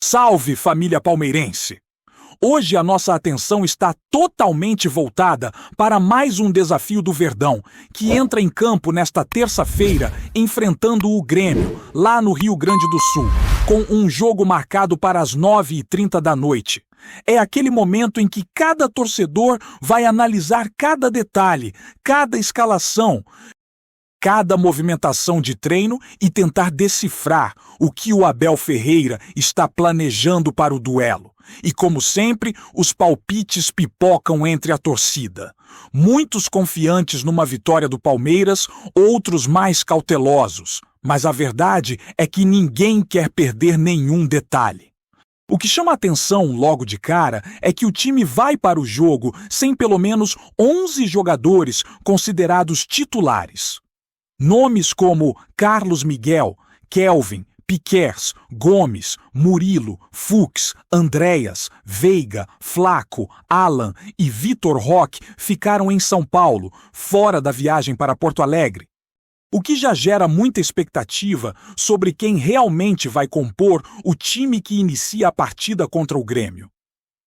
Salve, família palmeirense! Hoje a nossa atenção está totalmente voltada para mais um desafio do Verdão, que entra em campo nesta terça-feira enfrentando o Grêmio, lá no Rio Grande do Sul, com um jogo marcado para as 9h30 da noite. É aquele momento em que cada torcedor vai analisar cada detalhe, cada escalação, cada movimentação de treino e tentar decifrar o que o Abel Ferreira está planejando para o duelo. E como sempre, os palpites pipocam entre a torcida. Muitos confiantes numa vitória do Palmeiras, outros mais cautelosos. Mas a verdade é que ninguém quer perder nenhum detalhe. O que chama a atenção logo de cara é que o time vai para o jogo sem pelo menos 11 jogadores considerados titulares. Nomes como Carlos Miguel, Kelvin, Piquerez, Gomes, Murilo, Fux, Andréas, Veiga, Flaco, Alan e Vitor Roque ficaram em São Paulo, fora da viagem para Porto Alegre. O que já gera muita expectativa sobre quem realmente vai compor o time que inicia a partida contra o Grêmio.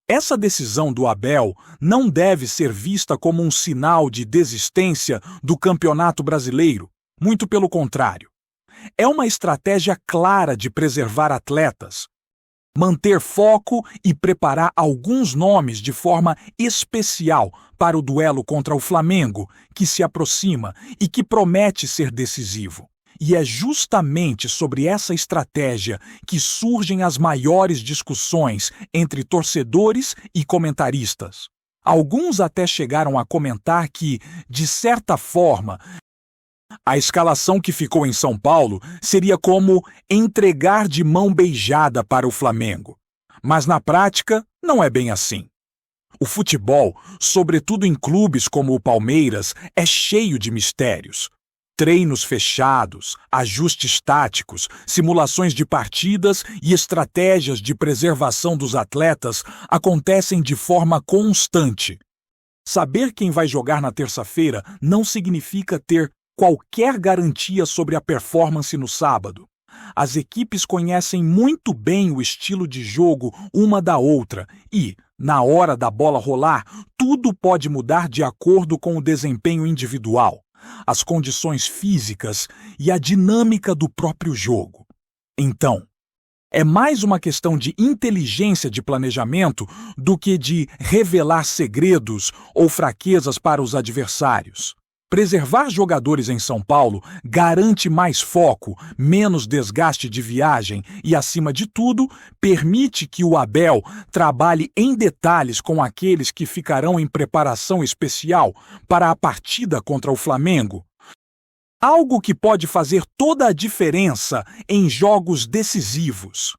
Essa decisão do Abel não deve ser vista como um sinal de desistência do Campeonato Brasileiro, muito pelo contrário. É uma estratégia clara de preservar atletas, manter foco e preparar alguns nomes de forma especial para o duelo contra o Flamengo, que se aproxima e que promete ser decisivo. E é justamente sobre essa estratégia que surgem as maiores discussões entre torcedores e comentaristas. Alguns até chegaram a comentar que, de certa forma, a escalação que ficou em São Paulo seria como entregar de mão beijada para o Flamengo. Mas na prática, não é bem assim. O futebol, sobretudo em clubes como o Palmeiras, é cheio de mistérios. Treinos fechados, ajustes táticos, simulações de partidas e estratégias de preservação dos atletas acontecem de forma constante. Saber quem vai jogar na terça-feira não significa ter qualquer garantia sobre a performance no sábado. As equipes conhecem muito bem o estilo de jogo uma da outra e, na hora da bola rolar, tudo pode mudar de acordo com o desempenho individual, as condições físicas e a dinâmica do próprio jogo. Então, é mais uma questão de inteligência de planejamento do que de revelar segredos ou fraquezas para os adversários. Preservar jogadores em São Paulo garante mais foco, menos desgaste de viagem e, acima de tudo, permite que o Abel trabalhe em detalhes com aqueles que ficarão em preparação especial para a partida contra o Flamengo. Algo que pode fazer toda a diferença em jogos decisivos.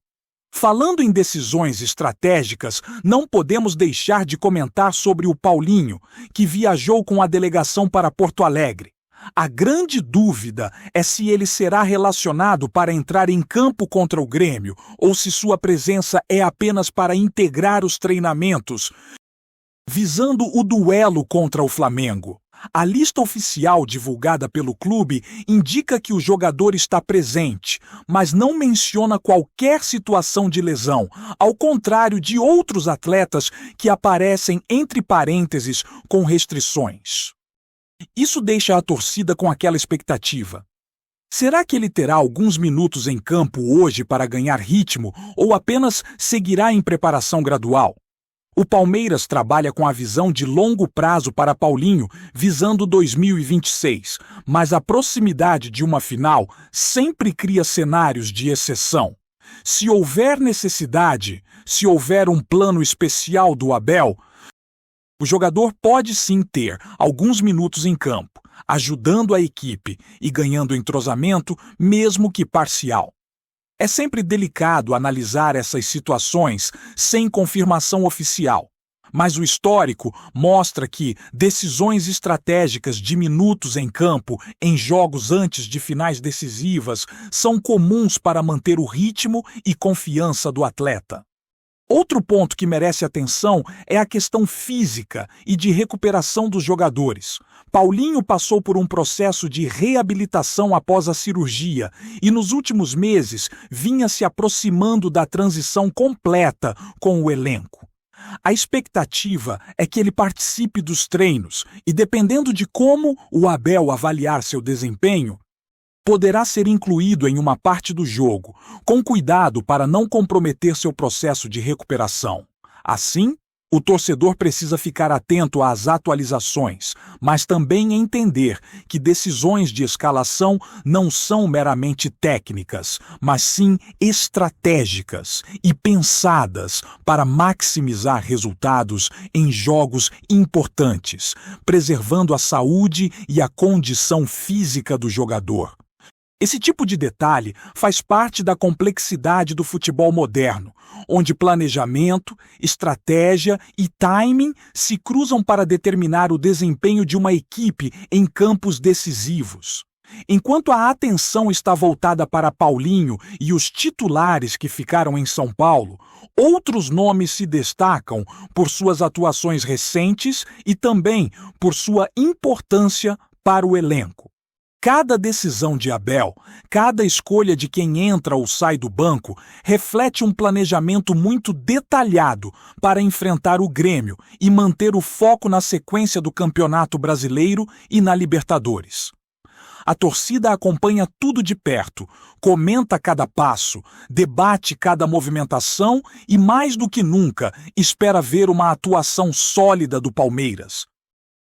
Falando em decisões estratégicas, não podemos deixar de comentar sobre o Paulinho, que viajou com a delegação para Porto Alegre. A grande dúvida é se ele será relacionado para entrar em campo contra o Grêmio ou se sua presença é apenas para integrar os treinamentos, visando o duelo contra o Flamengo. A lista oficial divulgada pelo clube indica que o jogador está presente, mas não menciona qualquer situação de lesão, ao contrário de outros atletas que aparecem entre parênteses com restrições. Isso deixa a torcida com aquela expectativa. Será que ele terá alguns minutos em campo hoje para ganhar ritmo ou apenas seguirá em preparação gradual? O Palmeiras trabalha com a visão de longo prazo para Paulinho, visando 2026, mas a proximidade de uma final sempre cria cenários de exceção. Se houver necessidade, se houver um plano especial do Abel, o jogador pode sim ter alguns minutos em campo, ajudando a equipe e ganhando entrosamento, mesmo que parcial. É sempre delicado analisar essas situações sem confirmação oficial, mas o histórico mostra que decisões estratégicas de minutos em campo em jogos antes de finais decisivas são comuns para manter o ritmo e confiança do atleta. Outro ponto que merece atenção é a questão física e de recuperação dos jogadores. Paulinho passou por um processo de reabilitação após a cirurgia e nos últimos meses vinha se aproximando da transição completa com o elenco. A expectativa é que ele participe dos treinos e, dependendo de como o Abel avaliar seu desempenho, poderá ser incluído em uma parte do jogo, com cuidado para não comprometer seu processo de recuperação. Assim, o torcedor precisa ficar atento às atualizações, mas também entender que decisões de escalação não são meramente técnicas, mas sim estratégicas e pensadas para maximizar resultados em jogos importantes, preservando a saúde e a condição física do jogador. Esse tipo de detalhe faz parte da complexidade do futebol moderno, onde planejamento, estratégia e timing se cruzam para determinar o desempenho de uma equipe em campos decisivos. Enquanto a atenção está voltada para Paulinho e os titulares que ficaram em São Paulo, outros nomes se destacam por suas atuações recentes e também por sua importância para o elenco. Cada decisão de Abel, cada escolha de quem entra ou sai do banco, reflete um planejamento muito detalhado para enfrentar o Grêmio e manter o foco na sequência do Campeonato Brasileiro e na Libertadores. A torcida acompanha tudo de perto, comenta cada passo, debate cada movimentação e, mais do que nunca, espera ver uma atuação sólida do Palmeiras,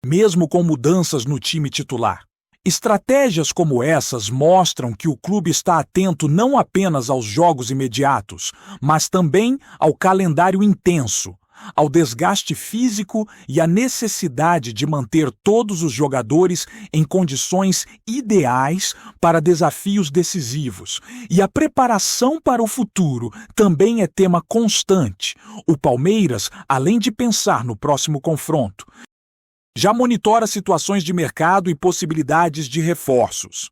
mesmo com mudanças no time titular. Estratégias como essas mostram que o clube está atento não apenas aos jogos imediatos, mas também ao calendário intenso, ao desgaste físico e à necessidade de manter todos os jogadores em condições ideais para desafios decisivos. E a preparação para o futuro também é tema constante. O Palmeiras, além de pensar no próximo confronto, já monitora situações de mercado e possibilidades de reforços.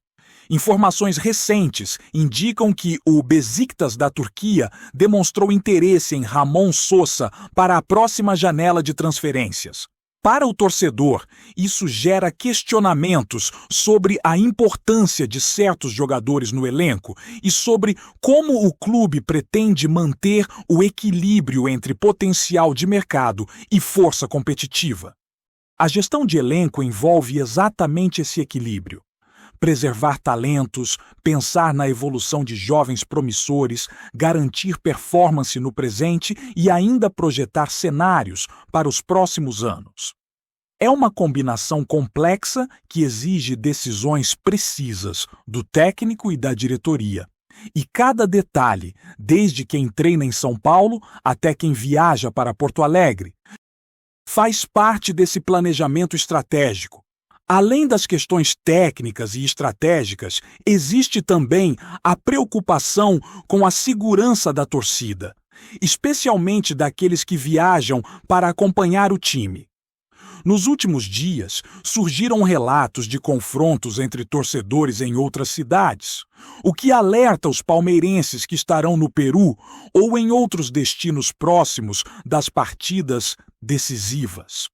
Informações recentes indicam que o Beşiktaş da Turquia demonstrou interesse em Ramon Sosa para a próxima janela de transferências. Para o torcedor, isso gera questionamentos sobre a importância de certos jogadores no elenco e sobre como o clube pretende manter o equilíbrio entre potencial de mercado e força competitiva. A gestão de elenco envolve exatamente esse equilíbrio. Preservar talentos, pensar na evolução de jovens promissores, garantir performance no presente e ainda projetar cenários para os próximos anos. É uma combinação complexa que exige decisões precisas do técnico e da diretoria. E cada detalhe, desde quem treina em São Paulo até quem viaja para Porto Alegre, faz parte desse planejamento estratégico. Além das questões técnicas e estratégicas, existe também a preocupação com a segurança da torcida, especialmente daqueles que viajam para acompanhar o time. Nos últimos dias, surgiram relatos de confrontos entre torcedores em outras cidades, o que alerta os palmeirenses que estarão no Peru ou em outros destinos próximos das partidas decisivas.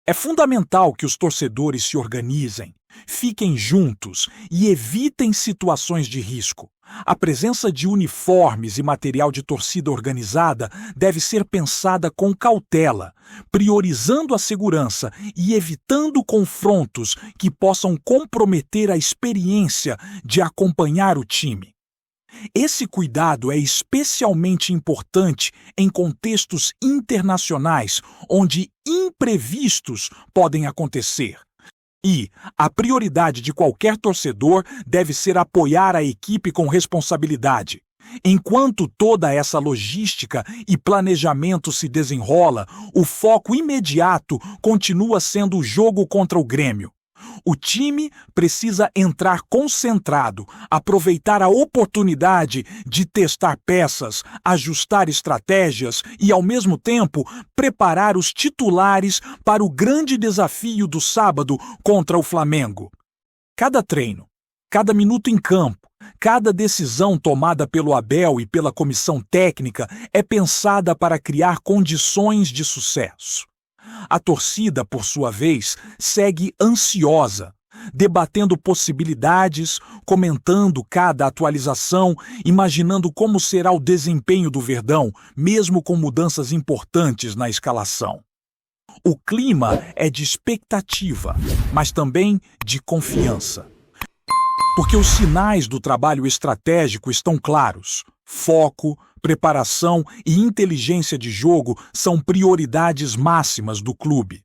É fundamental que os torcedores se organizem, fiquem juntos e evitem situações de risco. A presença de uniformes e material de torcida organizada deve ser pensada com cautela, priorizando a segurança e evitando confrontos que possam comprometer a experiência de acompanhar o time. Esse cuidado é especialmente importante em contextos internacionais, onde imprevistos podem acontecer. E a prioridade de qualquer torcedor deve ser apoiar a equipe com responsabilidade. Enquanto toda essa logística e planejamento se desenrola, o foco imediato continua sendo o jogo contra o Grêmio. O time precisa entrar concentrado, aproveitar a oportunidade de testar peças, ajustar estratégias e, ao mesmo tempo, preparar os titulares para o grande desafio do sábado contra o Flamengo. Cada treino, cada minuto em campo Cada decisão tomada pelo Abel e pela comissão técnica é pensada para criar condições de sucesso. A torcida, por sua vez, segue ansiosa, debatendo possibilidades, comentando cada atualização, imaginando como será o desempenho do Verdão, mesmo com mudanças importantes na escalação. O clima é de expectativa, mas também de confiança. Porque os sinais do trabalho estratégico estão claros. Foco, preparação e inteligência de jogo são prioridades máximas do clube.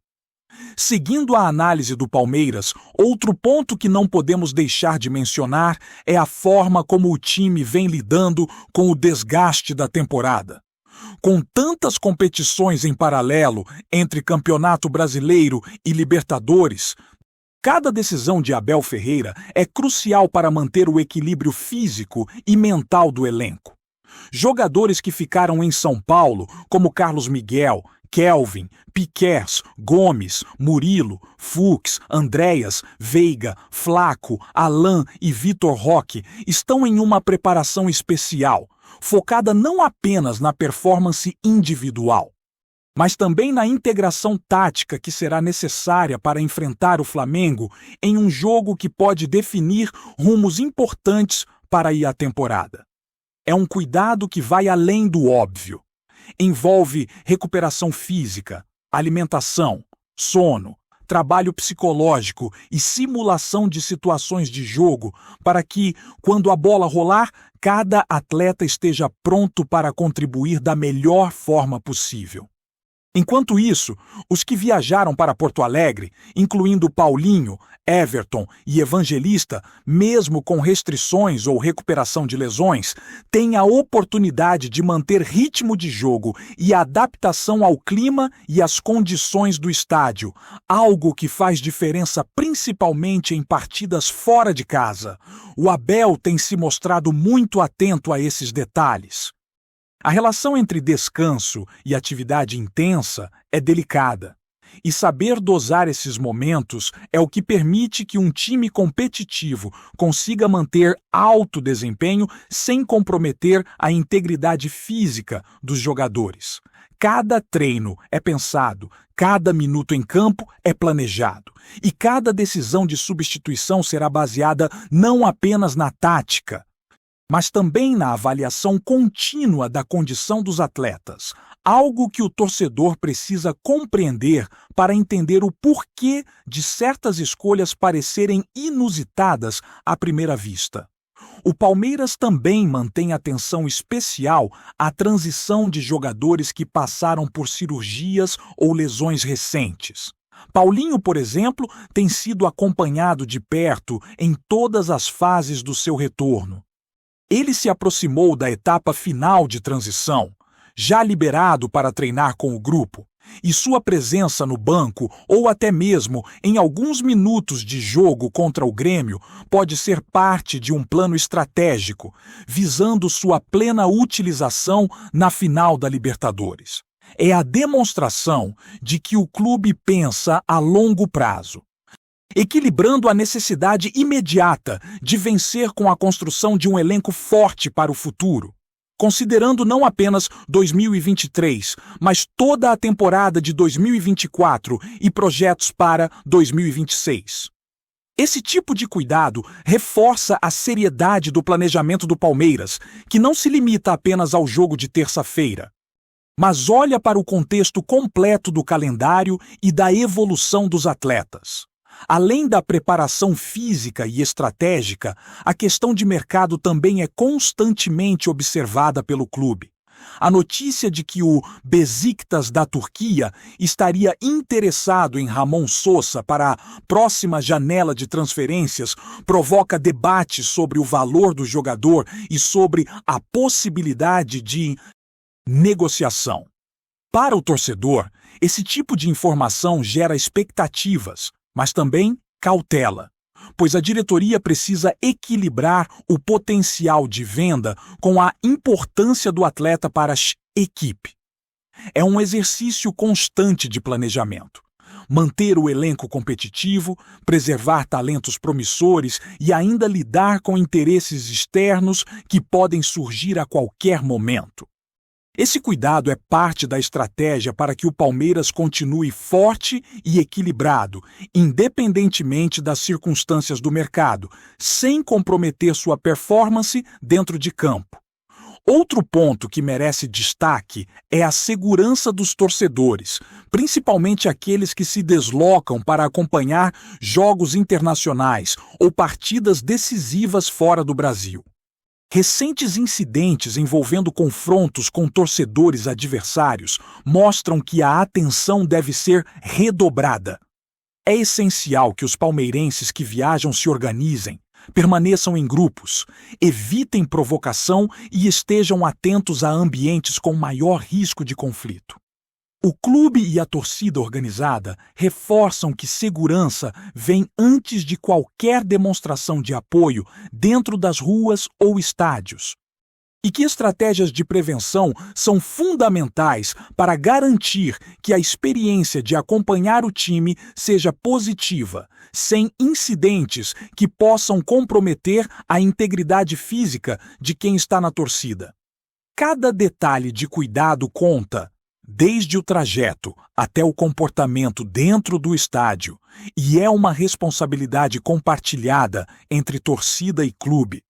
Seguindo a análise do Palmeiras, outro ponto que não podemos deixar de mencionar é a forma como o time vem lidando com o desgaste da temporada. Com tantas competições em paralelo entre Campeonato Brasileiro e Libertadores, cada decisão de Abel Ferreira é crucial para manter o equilíbrio físico e mental do elenco. Jogadores que ficaram em São Paulo, como Carlos Miguel, Kelvin, Piquerez, Gomes, Murilo, Fux, Andréas, Veiga, Flaco, Alan e Vitor Roque, estão em uma preparação especial, focada não apenas na performance individual, mas também na integração tática que será necessária para enfrentar o Flamengo em um jogo que pode definir rumos importantes para a temporada. É um cuidado que vai além do óbvio. Envolve recuperação física, alimentação, sono, trabalho psicológico e simulação de situações de jogo para que, quando a bola rolar, cada atleta esteja pronto para contribuir da melhor forma possível. Enquanto isso, os que viajaram para Porto Alegre, incluindo Paulinho, Everton e Evangelista, mesmo com restrições ou recuperação de lesões, têm a oportunidade de manter ritmo de jogo e adaptação ao clima e às condições do estádio, algo que faz diferença principalmente em partidas fora de casa. O Abel tem se mostrado muito atento a esses detalhes. A relação entre descanso e atividade intensa é delicada, e saber dosar esses momentos é o que permite que um time competitivo consiga manter alto desempenho sem comprometer a integridade física dos jogadores. Cada treino é pensado, cada minuto em campo é planejado, e cada decisão de substituição será baseada não apenas na tática, mas também na avaliação contínua da condição dos atletas, algo que o torcedor precisa compreender para entender o porquê de certas escolhas parecerem inusitadas à primeira vista. O Palmeiras também mantém atenção especial à transição de jogadores que passaram por cirurgias ou lesões recentes. Paulinho, por exemplo, tem sido acompanhado de perto em todas as fases do seu retorno. Ele se aproximou da etapa final de transição, já liberado para treinar com o grupo, e sua presença no banco ou até mesmo em alguns minutos de jogo contra o Grêmio pode ser parte de um plano estratégico, visando sua plena utilização na final da Libertadores. É a demonstração de que o clube pensa a longo prazo, equilibrando a necessidade imediata de vencer com a construção de um elenco forte para o futuro, considerando não apenas 2023, mas toda a temporada de 2024 e projetos para 2026. Esse tipo de cuidado reforça a seriedade do planejamento do Palmeiras, que não se limita apenas ao jogo de terça-feira, mas olha para o contexto completo do calendário e da evolução dos atletas. Além da preparação física e estratégica, a questão de mercado também é constantemente observada pelo clube. A notícia de que o Beşiktaş da Turquia estaria interessado em Ramon Sosa para a próxima janela de transferências provoca debates sobre o valor do jogador e sobre a possibilidade de negociação. Para o torcedor, esse tipo de informação gera expectativas, mas também cautela, pois a diretoria precisa equilibrar o potencial de venda com a importância do atleta para a equipe. É um exercício constante de planejamento, manter o elenco competitivo, preservar talentos promissores e ainda lidar com interesses externos que podem surgir a qualquer momento. Esse cuidado é parte da estratégia para que o Palmeiras continue forte e equilibrado, independentemente das circunstâncias do mercado, sem comprometer sua performance dentro de campo. Outro ponto que merece destaque é a segurança dos torcedores, principalmente aqueles que se deslocam para acompanhar jogos internacionais ou partidas decisivas fora do Brasil. Recentes incidentes envolvendo confrontos com torcedores adversários mostram que a atenção deve ser redobrada. É essencial que os palmeirenses que viajam se organizem, permaneçam em grupos, evitem provocação e estejam atentos a ambientes com maior risco de conflito. O clube e a torcida organizada reforçam que segurança vem antes de qualquer demonstração de apoio dentro das ruas ou estádios. E que estratégias de prevenção são fundamentais para garantir que a experiência de acompanhar o time seja positiva, sem incidentes que possam comprometer a integridade física de quem está na torcida. Cada detalhe de cuidado conta, desde o trajeto até o comportamento dentro do estádio, e é uma responsabilidade compartilhada entre torcida e clube,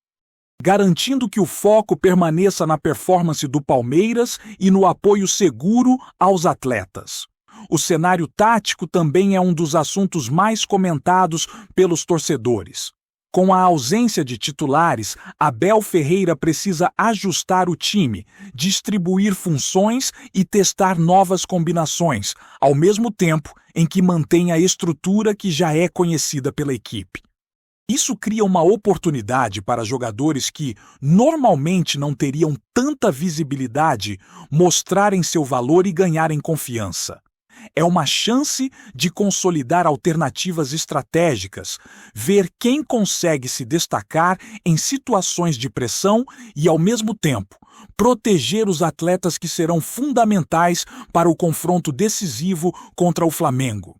garantindo que o foco permaneça na performance do Palmeiras e no apoio seguro aos atletas. O cenário tático também é um dos assuntos mais comentados pelos torcedores. Com a ausência de titulares, Abel Ferreira precisa ajustar o time, distribuir funções e testar novas combinações, ao mesmo tempo em que mantém a estrutura que já é conhecida pela equipe. Isso cria uma oportunidade para jogadores que normalmente não teriam tanta visibilidade mostrarem seu valor e ganharem confiança. É uma chance de consolidar alternativas estratégicas, ver quem consegue se destacar em situações de pressão e, ao mesmo tempo, proteger os atletas que serão fundamentais para o confronto decisivo contra o Flamengo.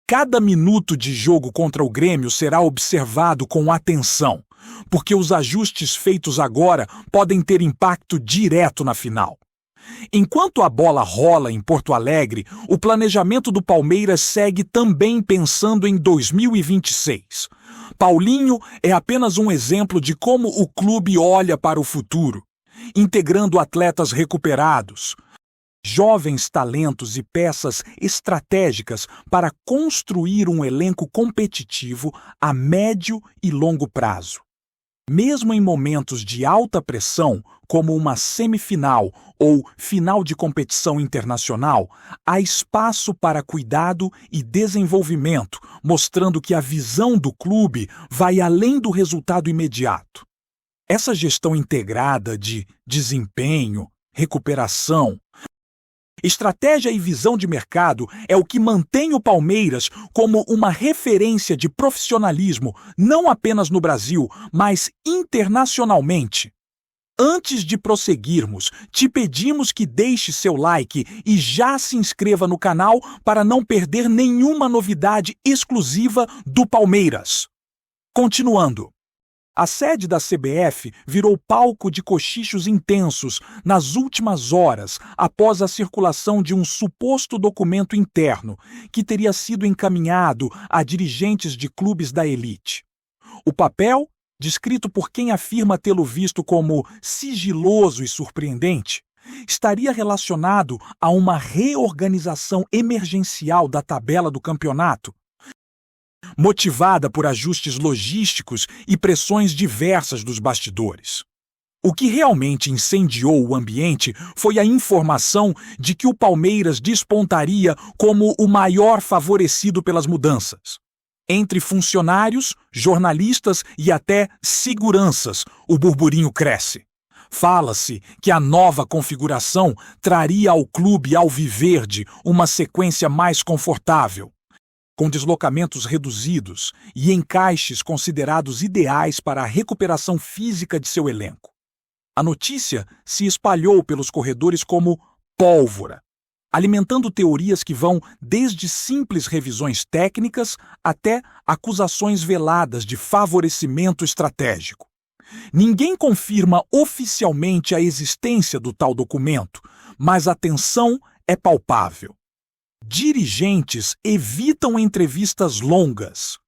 Cada minuto de jogo contra o Grêmio será observado com atenção, porque os ajustes feitos agora podem ter impacto direto na final. Enquanto a bola rola em Porto Alegre, o planejamento do Palmeiras segue também pensando em 2026. Paulinho é apenas um exemplo de como o clube olha para o futuro, integrando atletas recuperados, jovens talentos e peças estratégicas para construir um elenco competitivo a médio e longo prazo. Mesmo em momentos de alta pressão, como uma semifinal ou final de competição internacional, há espaço para cuidado e desenvolvimento, mostrando que a visão do clube vai além do resultado imediato. Essa gestão integrada de desempenho, recuperação, estratégia e visão de mercado é o que mantém o Palmeiras como uma referência de profissionalismo não apenas no Brasil, mas internacionalmente. Antes de prosseguirmos, te pedimos que deixe seu like e já se inscreva no canal para não perder nenhuma novidade exclusiva do Palmeiras. Continuando. A sede da CBF virou palco de cochichos intensos nas últimas horas após a circulação de um suposto documento interno que teria sido encaminhado a dirigentes de clubes da elite. O papel, descrito por quem afirma tê-lo visto como sigiloso e surpreendente, estaria relacionado a uma reorganização emergencial da tabela do campeonato, motivada por ajustes logísticos e pressões diversas dos bastidores. O que realmente incendiou o ambiente foi a informação de que o Palmeiras despontaria como o maior favorecido pelas mudanças. Entre funcionários, jornalistas e até seguranças, o burburinho cresce. Fala-se que a nova configuração traria ao clube alviverde uma sequência mais confortável, com deslocamentos reduzidos e encaixes considerados ideais para a recuperação física de seu elenco. A notícia se espalhou pelos corredores como pólvora. alimentando teorias que vão desde simples revisões técnicas até acusações veladas de favorecimento estratégico. Ninguém confirma oficialmente a existência do tal documento, mas a tensão é palpável. Dirigentes evitam entrevistas longas.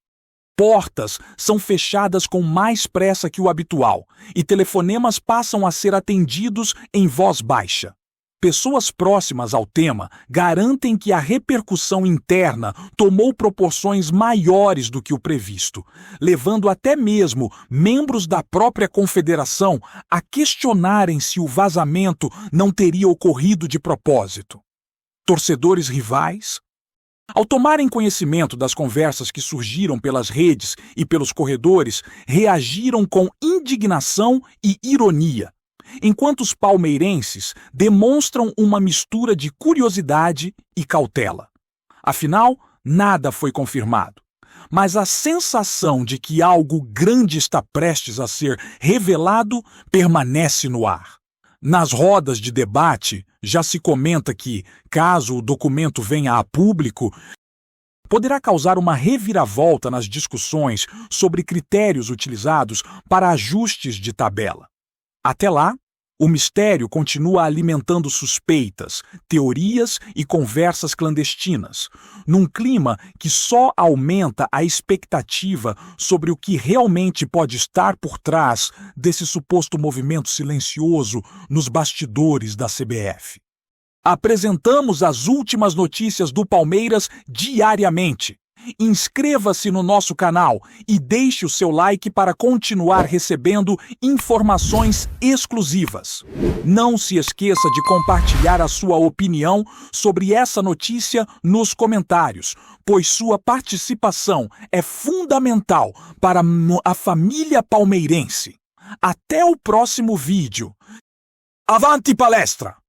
Portas são fechadas com mais pressa que o habitual e telefonemas passam a ser atendidos em voz baixa. Pessoas próximas ao tema garantem que a repercussão interna tomou proporções maiores do que o previsto, levando até mesmo membros da própria confederação a questionarem se o vazamento não teria ocorrido de propósito. Torcedores rivais, ao tomarem conhecimento das conversas que surgiram pelas redes e pelos corredores, reagiram com indignação e ironia, enquanto os palmeirenses demonstram uma mistura de curiosidade e cautela. Afinal, nada foi confirmado, mas a sensação de que algo grande está prestes a ser revelado permanece no ar. Nas rodas de debate, já se comenta que, caso o documento venha a público, poderá causar uma reviravolta nas discussões sobre critérios utilizados para ajustes de tabela. Até lá, o mistério continua alimentando suspeitas, teorias e conversas clandestinas, num clima que só aumenta a expectativa sobre o que realmente pode estar por trás desse suposto movimento silencioso nos bastidores da CBF. Apresentamos as últimas notícias do Palmeiras diariamente. Inscreva-se no nosso canal e deixe o seu like para continuar recebendo informações exclusivas. Não se esqueça de compartilhar a sua opinião sobre essa notícia nos comentários, pois sua participação é fundamental para a família palmeirense. Até o próximo vídeo. Avante palestra!